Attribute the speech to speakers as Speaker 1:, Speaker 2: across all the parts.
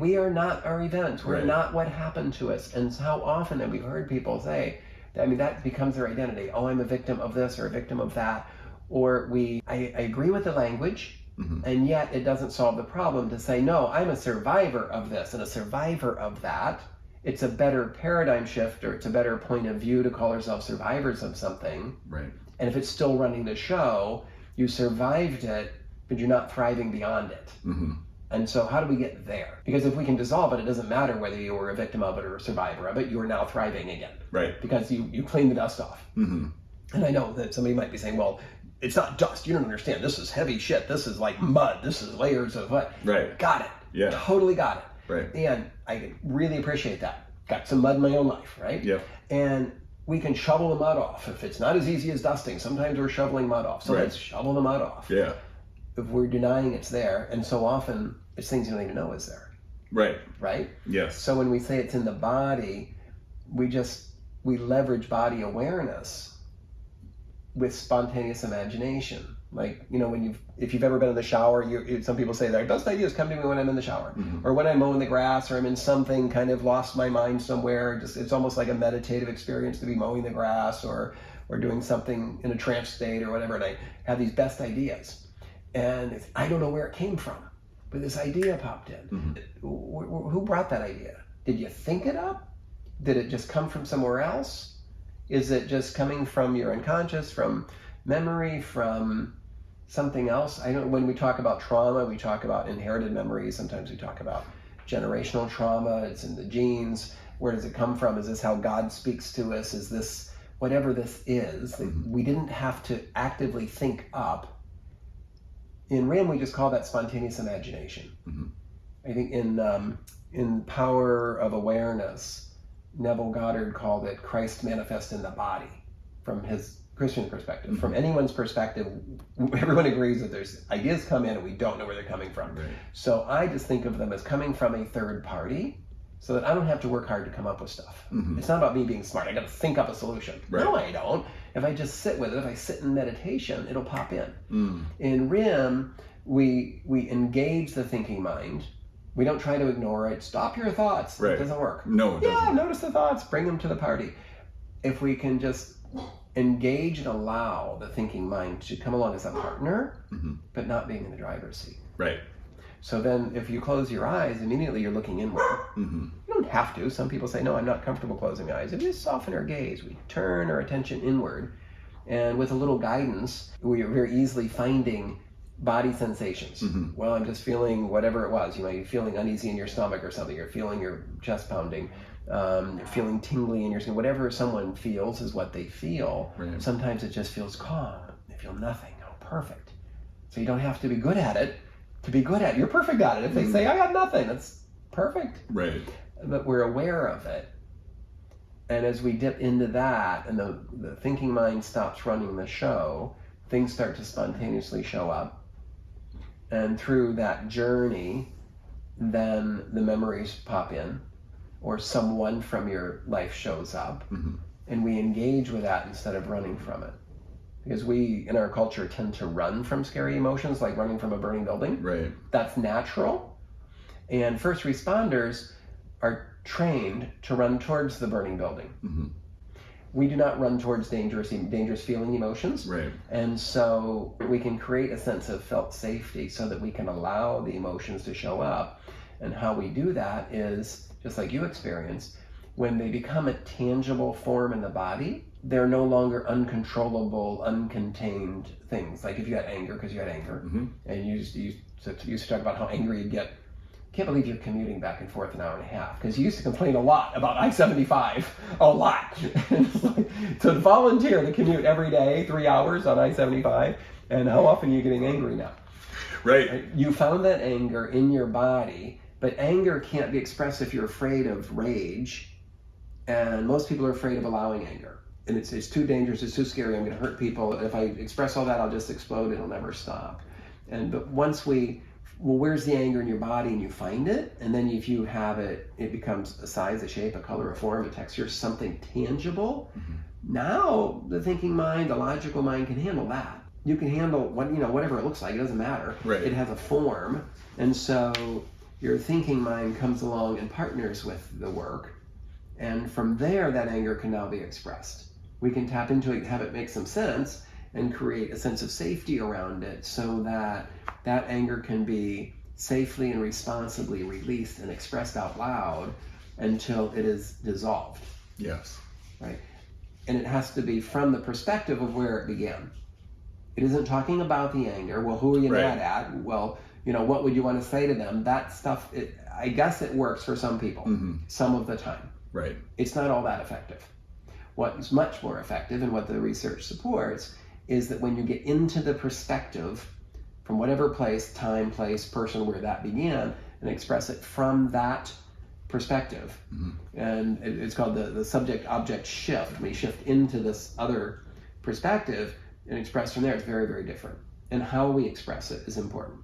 Speaker 1: We are not our events. We're
Speaker 2: Right.
Speaker 1: not what happened to us. And how often have we heard people say, I mean, that becomes their identity. Oh, I'm a victim of this or a victim of that. Or I agree with the language, and yet it doesn't solve the problem to say, no, I'm a survivor of this and a survivor of that. It's a better paradigm shift, or it's a better point of view to call ourselves survivors of something.
Speaker 2: Right.
Speaker 1: And if it's still running the show, you survived it, but you're not thriving beyond it. And so how do we get there? Because if we can dissolve it, it doesn't matter whether you were a victim of it or a survivor of it, you are now thriving again.
Speaker 2: Right.
Speaker 1: Because you cleaned the dust off. And I know that somebody might be saying, well, it's not dust. You don't understand. This is heavy shit. This is like mud. This is layers of what?
Speaker 2: Right.
Speaker 1: Got it.
Speaker 2: Yeah.
Speaker 1: Totally got it.
Speaker 2: Right.
Speaker 1: And I really appreciate that. Got some mud in my own life, right?
Speaker 2: Yeah.
Speaker 1: And we can shovel the mud off. If it's not as easy as dusting, sometimes we're shoveling mud off. So let's shovel the mud off.
Speaker 2: Yeah.
Speaker 1: If we're denying it's there, and so often it's things you don't even know is there.
Speaker 2: Right.
Speaker 1: Right?
Speaker 2: Yes.
Speaker 1: So when we say it's in the body, we leverage body awareness with spontaneous imagination. Like, you know, if you've ever been in the shower, some people say their best ideas come to me when I'm in the shower, or when I'm mowing the grass, or I'm in something, kind of lost my mind somewhere. It's almost like a meditative experience to be mowing the grass or doing something in a trance state or whatever. And I have these best ideas, and I don't know where it came from, but this idea popped in. Who brought that idea? Did you think it up? Did it just come from somewhere else? Is it just coming from your unconscious, from memory, from something else? I know when we talk about trauma, we talk about inherited memories. Sometimes we talk about generational trauma. It's in the genes. Where does it come from? Is this how God speaks to us? Is this whatever this is that we didn't have to actively think up? In RIM, we just call that spontaneous imagination. I think in Power of Awareness, Neville Goddard called it Christ manifest in the body, from his Christian perspective. From anyone's perspective, everyone agrees that there's ideas come in and we don't know where they're coming from.
Speaker 2: Right.
Speaker 1: So I just think of them as coming from a third party, so that I don't have to work hard to come up with stuff. It's not about me being smart. I got to think up a solution.
Speaker 2: Right.
Speaker 1: No, I don't. If I just sit with it, if I sit in meditation, it'll pop in. In RIM, we engage the thinking mind. We don't try to ignore it. Stop your thoughts.
Speaker 2: Right.
Speaker 1: It doesn't work.
Speaker 2: No, it doesn't.
Speaker 1: Notice the thoughts. Bring them to the party. If we can just engage and allow the thinking mind to come along as a partner, but not being in the driver's seat.
Speaker 2: Right.
Speaker 1: So then if you close your eyes, immediately you're looking inward. You don't have to. Some people say, no, I'm not comfortable closing my eyes. If we just soften our gaze, we turn our attention inward, and with a little guidance, we are very easily finding body sensations. Well, I'm just feeling whatever it was. You might be feeling uneasy in your stomach or something. You're feeling your chest pounding. You're feeling tingly in your skin. Whatever someone feels is what they feel.
Speaker 2: Right.
Speaker 1: Sometimes it just feels calm. They feel nothing. Oh, perfect. So you don't have to be good at it to be good at it. You're perfect at it. If they say, I got nothing, that's perfect.
Speaker 2: Right.
Speaker 1: But we're aware of it. And as we dip into that and the thinking mind stops running the show, things start to spontaneously show up. And through that journey, then the memories pop in, or someone from your life shows up, and we engage with that instead of running from it. Because we, in our culture, tend to run from scary emotions, like running from a burning building.
Speaker 2: Right.
Speaker 1: That's natural. And first responders are trained to run towards the burning building. We do not run towards dangerous feeling emotions.
Speaker 2: Right.
Speaker 1: And so we can create a sense of felt safety so that we can allow the emotions to show up. And how we do that is, just like you experienced, when they become a tangible form in the body, they're no longer uncontrollable, uncontained things. Like if you had anger, because you had anger, and you used to talk about how angry you'd get. Can't believe you're commuting back and forth an hour and a half, because you used to complain a lot about I-75, a lot. So to volunteer to commute every day, 3 hours on I-75, and how often are you getting angry now?
Speaker 2: Right.
Speaker 1: You found that anger in your body, but anger can't be expressed if you're afraid of rage, and most people are afraid of allowing anger. And it's too dangerous, it's too scary, I'm going to hurt people. If I express all that, I'll just explode, it'll never stop. But once where's the anger in your body, and you find it, and then if you have it, it becomes a size, a shape, a color, a form, a texture, something tangible. Now the thinking mind, the logical mind can handle that. You can handle whatever it looks like, it doesn't matter.
Speaker 2: Right.
Speaker 1: It has a form, and so your thinking mind comes along and partners with the work. And from there, that anger can now be expressed. We can tap into it, have it make some sense, and create a sense of safety around it so that that anger can be safely and responsibly released and expressed out loud until it is dissolved.
Speaker 2: Yes.
Speaker 1: Right? And it has to be from the perspective of where it began. It isn't talking about the anger. Well, who are you mad at? Well, what would you want to say to them? That stuff, I guess it works for some people, some of the time.
Speaker 2: Right.
Speaker 1: It's not all that effective. What is much more effective, and what the research supports, is that when you get into the perspective from whatever place, time, place, person, where that began, and express it from that perspective. And it's called the subject-object shift. We shift into this other perspective and express from there. It's very, very different. And how we express it is important.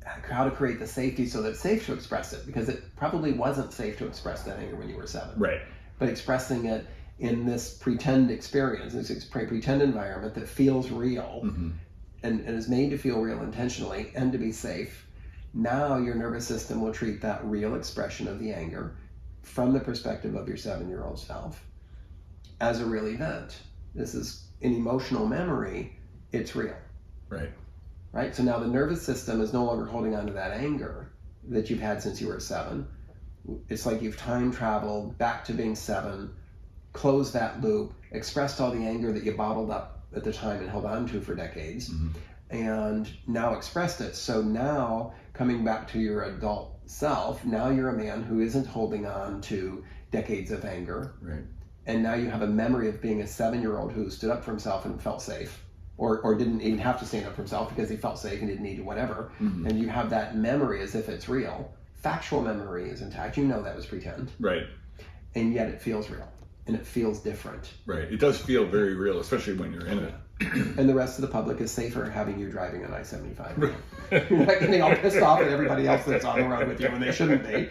Speaker 1: How to create the safety so that it's safe to express it, because it probably wasn't safe to express that anger when you were 7.
Speaker 2: Right.
Speaker 1: But expressing it in this pretend experience, this pretend environment that feels real and is made to feel real intentionally and to be safe, now your nervous system will treat that real expression of the anger from the perspective of your 7-year-old self as a real event. This is an emotional memory. It's real.
Speaker 2: Right.
Speaker 1: Right? So now the nervous system is no longer holding on to that anger that you've had since you were 7. It's like you've time traveled back to being 7, closed that loop, expressed all the anger that you bottled up at the time and held on to for decades, and now expressed it. So now, coming back to your adult self, now you're a man who isn't holding on to decades of anger.
Speaker 2: Right.
Speaker 1: And now you have a memory of being a 7-year-old who stood up for himself and felt safe. Or didn't even have to stand up for himself because he felt safe and didn't need to whatever. And you have that memory as if it's real. Factual memory is intact. You know that was pretend.
Speaker 2: Right.
Speaker 1: And yet it feels real. And it feels different.
Speaker 2: Right. It does feel very real, especially when you're in it.
Speaker 1: And the rest of the public is safer having you driving on I-75. You're not getting all pissed off at everybody else that's on the road with you when they shouldn't be.